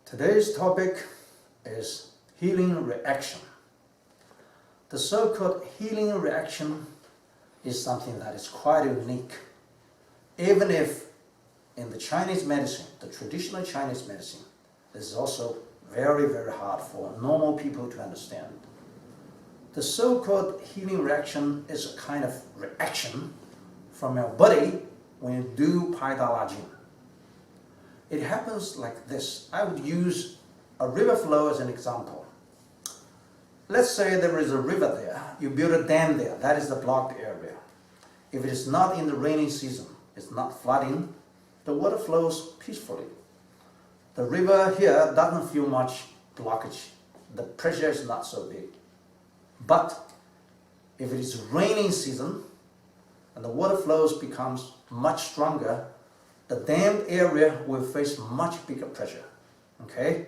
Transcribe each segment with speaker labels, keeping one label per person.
Speaker 1: Today's topic is healing reaction. The so-called healing reaction is something that is quite unique. Even if in the Chinese medicine, the traditional Chinese medicine, this is also very, very hard for normal people to understand. The so-called healing reaction is a kind of reaction from your body when you do PaidaLajin. It happens like this. I would use a river flow as an example. Let's say there is a river there. You build a dam there. That is the blocked area. If it is not in the rainy season, it's not flooding, the water flows peacefully. The river here doesn't feel much blockage. The pressure is not so big. But if it is raining season and the water flows becomes much stronger, the dammed area will face much bigger pressure. Okay?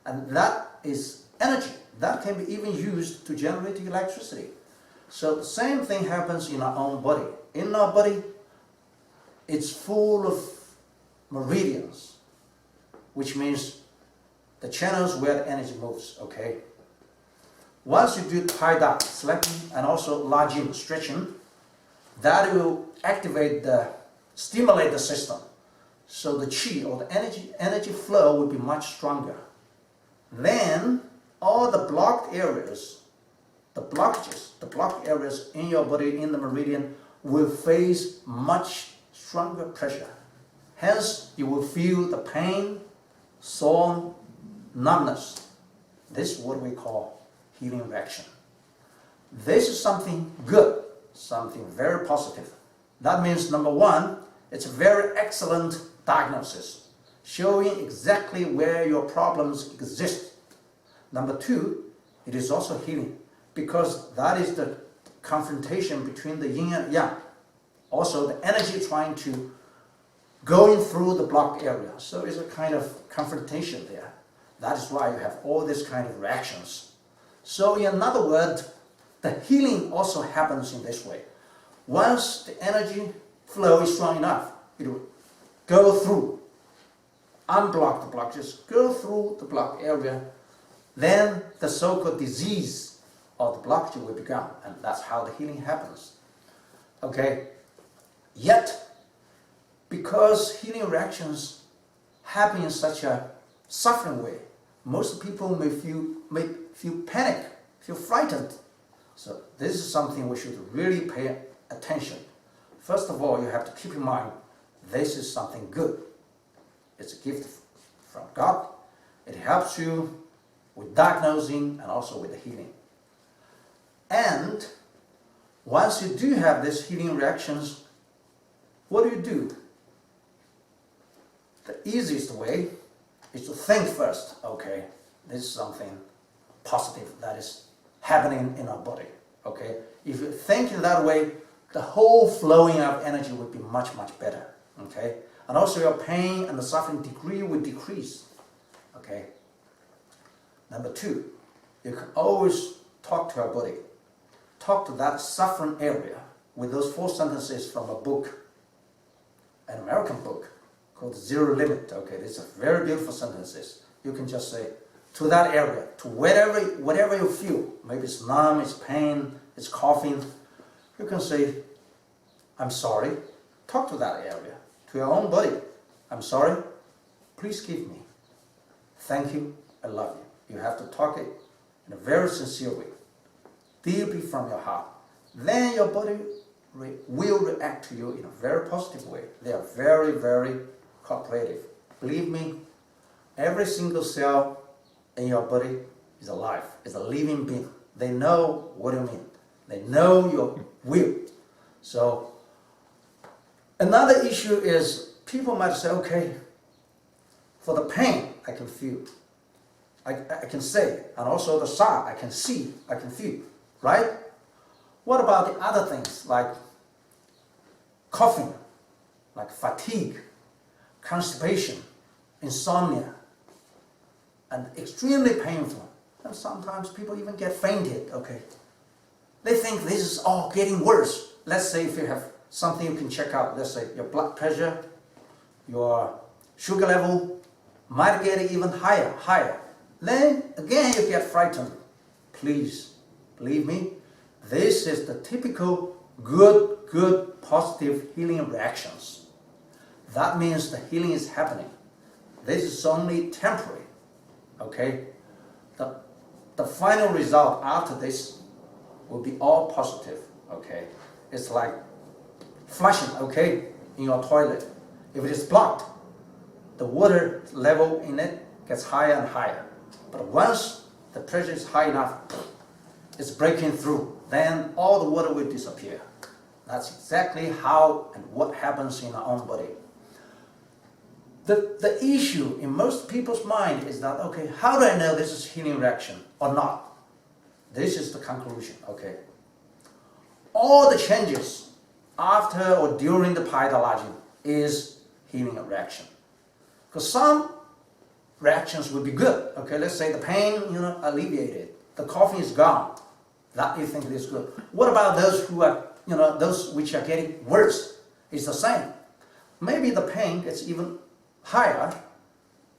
Speaker 1: And that is energy. That can be even used to generate electricity. So the same thing happens in our own body. In our body, it's full of meridians, which means the channels where the energy moves. Okay? Once you do Paida, slapping, and also Lajin, stretching, that will stimulate the system. So the qi, or the energy flow, will be much stronger. Then all the blocked areas, the blocked areas in your body, in the meridian, will face much stronger pressure. Hence, you will feel the pain, sore, numbness. This is what we call healing reaction. This is something good, something very positive. That means, number one, it's a very excellent diagnosis, showing exactly where your problems exist. Number two, it is also healing, because that is the confrontation between the yin and yang. Also, the energy trying to going through the blocked area. So it's a kind of confrontation there. That is why you have all these kind of reactions. So in other words, the healing also happens in this way. Once the energy flow is strong enough, it will go through, unblock the blockages, go through the blocked area, then the so-called disease of the blockage will begin, and that's how the healing happens. Okay? Yet, because healing reactions happen in such a suffering way, most people may feel panic, feel frightened. So this is something we should really pay attention. First of all, you have to keep in mind, this is something good. It's a gift from God. It helps you with diagnosing and also with the healing. And once you do have these healing reactions, what do? The easiest way is to think first, okay, this is something positive that is happening in our body. Okay? If you think in that way, the whole flowing of energy will be much, much better. Okay? And also your pain and the suffering degree will decrease. Okay? Number two, you can always talk to your body. Talk to that suffering area with those 4 sentences from a book, an American book called Zero Limit. Okay, these are very beautiful sentences. You can just say to that area, to whatever you feel. Maybe it's numb, it's pain, it's coughing. You can say, I'm sorry. Talk to that area, to your own body. I'm sorry. Please give me. Thank you. I love you. You have to talk it in a very sincere way, deeply from your heart. Then your body will react to you in a very positive way. They are very, very cooperative. Believe me, every single cell in your body is alive, is a living being. They know what you mean. They know your will. So another issue is people might say, okay, for the pain I can feel, I can say, and also the side I can see, I can feel, right? What about the other things like coughing, like fatigue, constipation, insomnia, and extremely painful? And sometimes people even get fainted, okay? They think this is all getting worse. Let's say if you have something you can check out, let's say your blood pressure, your sugar level, might get even higher. Then again you get frightened. Please, believe me, this is the typical good, positive healing reactions. That means the healing is happening. This is only temporary, okay? The final result after this will be all positive, okay? It's like flushing, okay, in your toilet. If it is blocked, the water level in it gets higher and higher. But once the pressure is high enough, it's breaking through, then all the water will disappear. That's exactly how and what happens in our own body. The issue in most people's mind is that, okay, how do I know this is healing reaction or not? This is the conclusion, okay? All the changes after or during the PaidaLajin is healing reaction. Because some reactions will be good, okay? Let's say the pain, alleviated, the coughing is gone. That you think is good. What about those who are, those which are getting worse? It's the same. Maybe the pain gets even higher,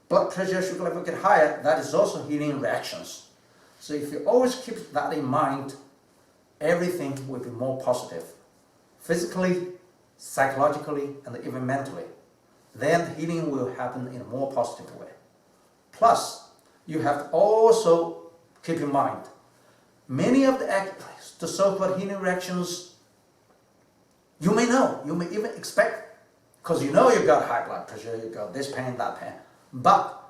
Speaker 1: blood pressure, sugar level get higher, that is also healing reactions. So if you always keep that in mind, everything will be more positive. Physically, psychologically, and even mentally. Then healing will happen in a more positive way. Plus, you have to also keep in mind, many of the so-called healing reactions, you may know, you may even expect, because you know you've got high blood pressure, you've got this pain, that pain. But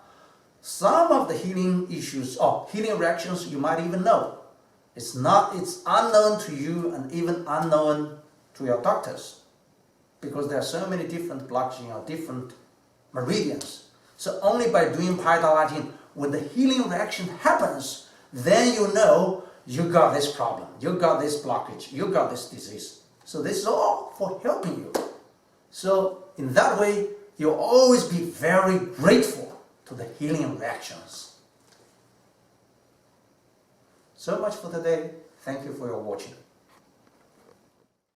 Speaker 1: some of the healing issues or healing reactions you might even know. It's unknown to you and even unknown to your doctors, because there are so many different blockages or different meridians. So only by doing PaidaLajin, when the healing reaction happens, then you know you got this problem, you got this blockage, you got this disease. So this is all for helping you. So in that way, you'll always be very grateful to the healing reactions. So much for today. Thank you for your watching.